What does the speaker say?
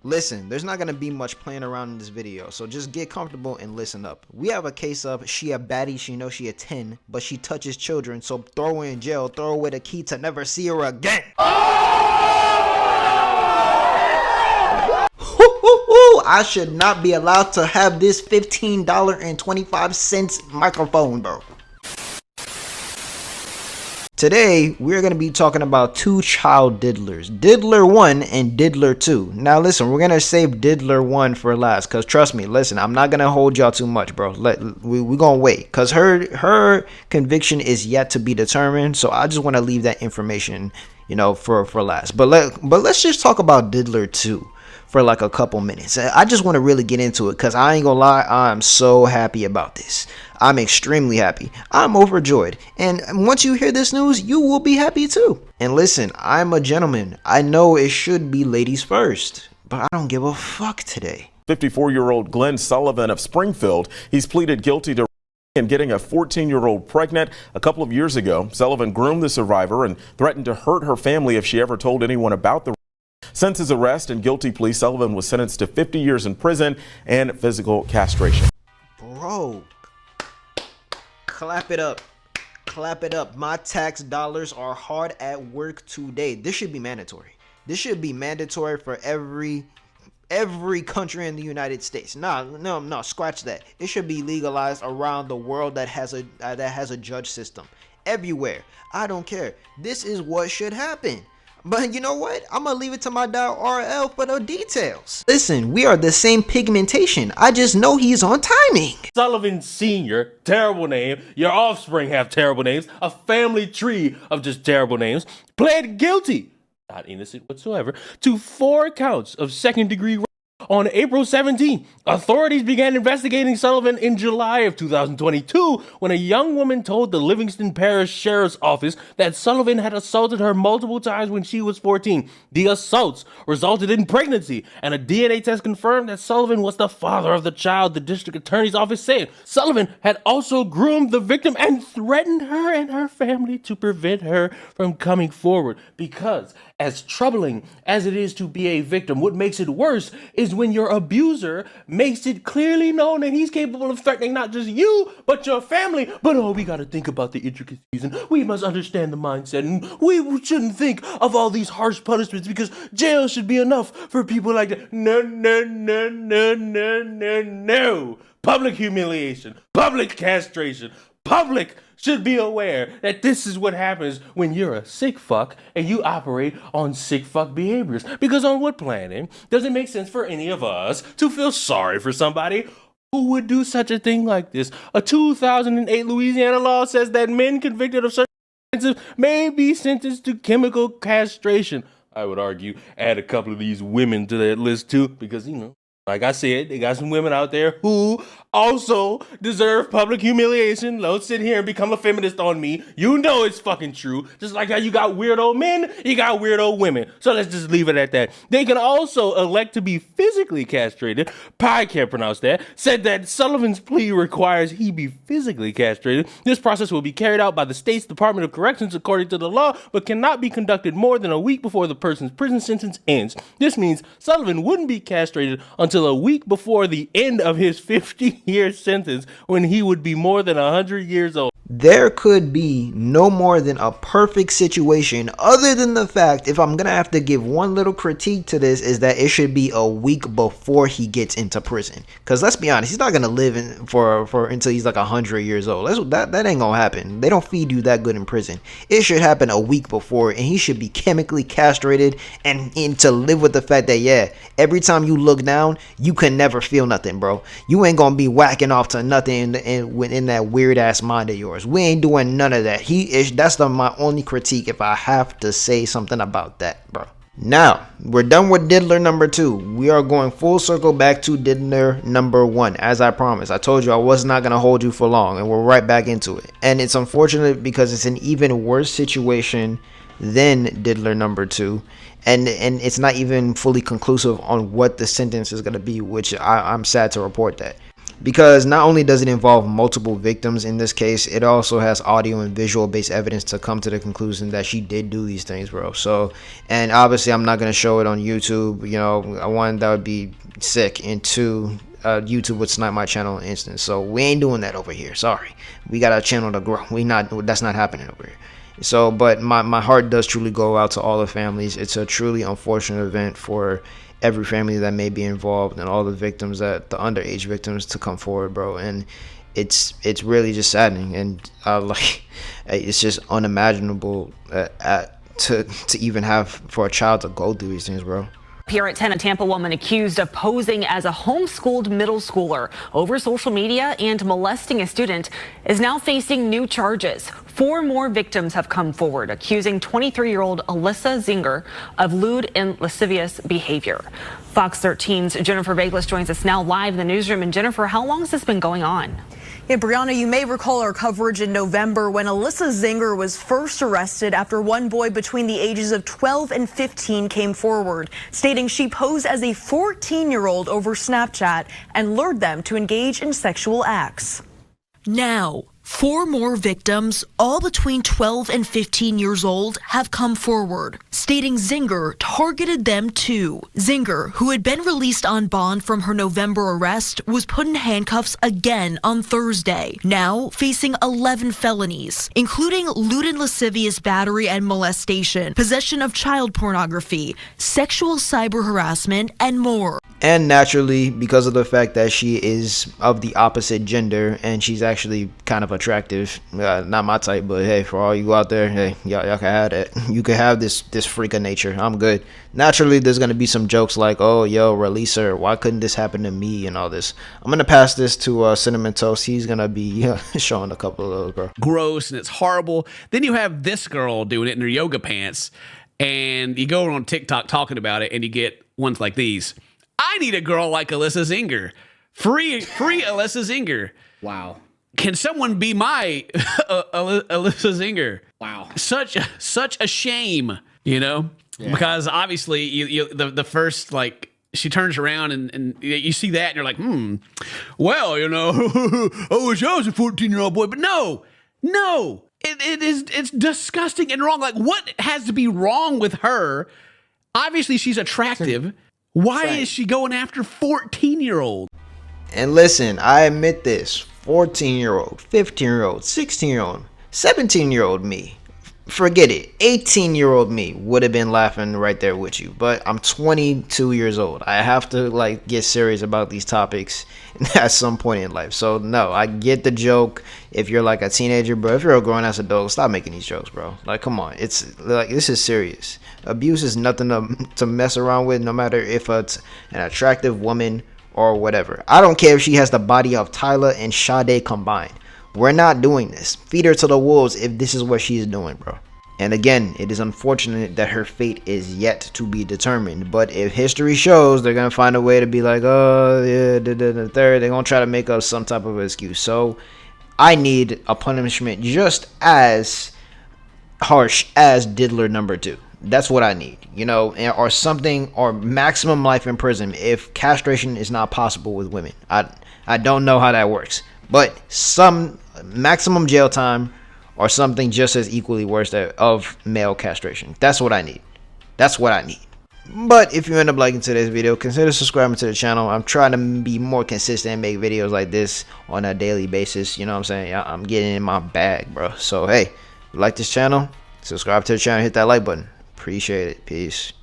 Listen, there's not gonna be much playing around in this video, so just get comfortable and listen up. We have a case of she a baddie, she knows she a 10, but she touches children, so throw her in jail, throw away the key to never see her again. I should not be allowed to have this $15.25 microphone, bro. Today, we're going to be talking about two child diddlers, Diddler 1 and Diddler 2. Now listen, we're going to save Diddler 1 for last, because trust me, listen, I'm not going to hold y'all too much, bro. We're going to wait, because her conviction is yet to be determined, so I just want to leave that information, for last. But let's just talk about Diddler 2 for like a couple minutes. I just want to really get into it, because I ain't gonna lie, I'm so happy about this. I'm extremely happy. I'm overjoyed. And once you hear this news, you will be happy too. And listen, I'm a gentleman. I know it should be ladies first, but I don't give a fuck today. 54-year-old Glenn Sullivan of Springfield, he's pleaded guilty to and getting a 14-year-old pregnant. A couple of years ago, Sullivan groomed the survivor and threatened to hurt her family if she ever told anyone about the. Since his arrest and guilty plea, Sullivan was sentenced to 50 years in prison and physical castration. Bro, clap it up. Clap it up. My tax dollars are hard at work today. This should be mandatory. This should be mandatory for every country in the United States. No, scratch that. It should be legalized around the world that has a judge system. Everywhere. I don't care. This is what should happen. But you know what? I'm gonna leave it to my dad RL for the details. Listen, we are the same pigmentation. I just know he's on timing. Sullivan Sr., terrible name. Your offspring have terrible names. A family tree of just terrible names. Pled guilty, not innocent whatsoever, to 4 counts of second-degree rape. On April 17, authorities began investigating Sullivan in July of 2022 when a young woman told the Livingston Parish Sheriff's Office that Sullivan had assaulted her multiple times when she was 14. The assaults resulted in pregnancy, and a DNA test confirmed that Sullivan was the father of the child, the district attorney's office said. Sullivan had also groomed the victim and threatened her and her family to prevent her from coming forward because, as troubling as it is to be a victim, what makes it worse is when your abuser makes it clearly known that he's capable of threatening not just you, but your family. But we gotta think about the intricacies, and we must understand the mindset, and we shouldn't think of all these harsh punishments because jail should be enough for people like that. No. Public humiliation, public castration, public should be aware that this is what happens when you're a sick fuck and you operate on sick fuck behaviors. Because on what planet does it make sense for any of us to feel sorry for somebody who would do such a thing like this? A 2008 Louisiana law says that men convicted of certain offenses may be sentenced to chemical castration. I would argue add a couple of these women to that list too, because like I said, they got some women out there who also deserve public humiliation. Don't sit here and become a feminist on me. You know it's fucking true. Just like how you got weirdo men, you got weirdo women. So let's just leave it at that. They can also elect to be physically castrated. I can't pronounce that. Said that Sullivan's plea requires he be physically castrated. This process will be carried out by the state's Department of Corrections according to the law, but cannot be conducted more than a week before the person's prison sentence ends. This means Sullivan wouldn't be castrated until a week before the end of his 50-year sentence, when he would be more than 100 years old. There could be no more than a perfect situation, other than the fact, if I'm gonna have to give one little critique to this, is that it should be a week before he gets into prison. Because let's be honest, he's not gonna live for until he's like 100 years old. That ain't gonna happen. They don't feed you that good in prison. It should happen a week before, and he should be chemically castrated and to live with the fact that every time you look down, you can never feel nothing, bro. You ain't gonna be whacking off to nothing in that weird ass mind of yours. We ain't doing none of that. That's my only critique if I have to say something about that, bro. Now, we're done with Diddler number 2. We are going full circle back to Diddler number 1. As I promised, I told you I was not going to hold you for long, and we're right back into it. And it's unfortunate because it's an even worse situation than Diddler number 2. And it's not even fully conclusive on what the sentence is going to be, which I'm sad to report that. because not only does it involve multiple victims in this case, it also has audio and visual based evidence to come to the conclusion that she did do these things, bro. So, and obviously I'm not going to show it on YouTube. You know, one, that would be sick, and two, YouTube would snipe my channel in an instant. So we ain't doing that over here. Sorry, we got a channel to grow. That's not happening over here. So, but my heart does truly go out to all the families. It's a truly unfortunate event for every family that may be involved, and all the victims, that the underage victims, to come forward, bro. And it's really just saddening, and like, it's just unimaginable to even have for a child to go through these things, bro. Here at 10, a Tampa woman accused of posing as a homeschooled middle schooler over social media and molesting a student is now facing new charges. 4 more victims have come forward accusing 23-year-old Alyssa Zinger of lewd and lascivious behavior. Fox 13's Jennifer Vaglis joins us now live in the newsroom. And Jennifer, how long has this been going on? Yeah, Brianna, you may recall our coverage in November when Alyssa Zinger was first arrested after one boy between the ages of 12 and 15 came forward, stating she posed as a 14-year-old over Snapchat and lured them to engage in sexual acts. Now, 4 more victims, all between 12 and 15 years old, have come forward, stating Zinger targeted them too. Zinger, who had been released on bond from her November arrest, was put in handcuffs again on Thursday, now facing 11 felonies, including lewd and lascivious battery and molestation, possession of child pornography, sexual cyber harassment, and more. And naturally, because of the fact that she is of the opposite gender and she's actually kind of attractive, not my type, but hey, for all you out there, hey, y'all can have that. You can have this freak of nature. I'm good. Naturally, there's gonna be some jokes like, "Oh, yo, release her. Why couldn't this happen to me?" and all this. I'm gonna pass this to Cinnamon Toast. He's gonna be showing a couple of those, bro. Gross, and it's horrible. Then you have this girl doing it in her yoga pants, and you go on TikTok talking about it, and you get ones like these. I need a girl like Alyssa Zinger. Free Alyssa Zinger. Wow. Can someone be my Alyssa Zinger? Wow. Such a shame, you know? Yeah. Because obviously the first, like, she turns around and you see that and you're like, well, you know, I wish I was a 14-year-old boy. But no, it's disgusting and wrong. Like, what has to be wrong with her? Obviously, she's attractive. Why is she going after 14-year-old? And listen, I admit this. 14-year-old, 15-year-old, 16-year-old, 17-year-old me. Forget it. 18-year-old me would have been laughing right there with you. But I'm 22 years old. I have to like get serious about these topics at some point in life. So no, I get the joke if you're like a teenager, bro. If you're a grown ass adult, stop making these jokes, bro. Like, come on. It's like, this is serious. Abuse is nothing to mess around with, no matter if it's an attractive woman or whatever. I don't care if she has the body of Tyler and Sade combined. We're not doing this. Feed her to the wolves if this is what she's doing, bro. And again, it is unfortunate that her fate is yet to be determined. But if history shows, they're going to find a way to be like, oh, yeah, the third. They're going to try to make up some type of excuse. So I need a punishment just as harsh as Diddler number 2. That's what I need, you know, or something, or maximum life in prison if castration is not possible with women. I don't know how that works, but some maximum jail time or something just as equally worse of male castration. That's what I need. That's what I need. But if you end up liking today's video, consider subscribing to the channel. I'm trying to be more consistent and make videos like this on a daily basis. You know what I'm saying? I'm getting in my bag, bro. So hey, if you like this channel, subscribe to the channel, hit that like button. Appreciate it. Peace.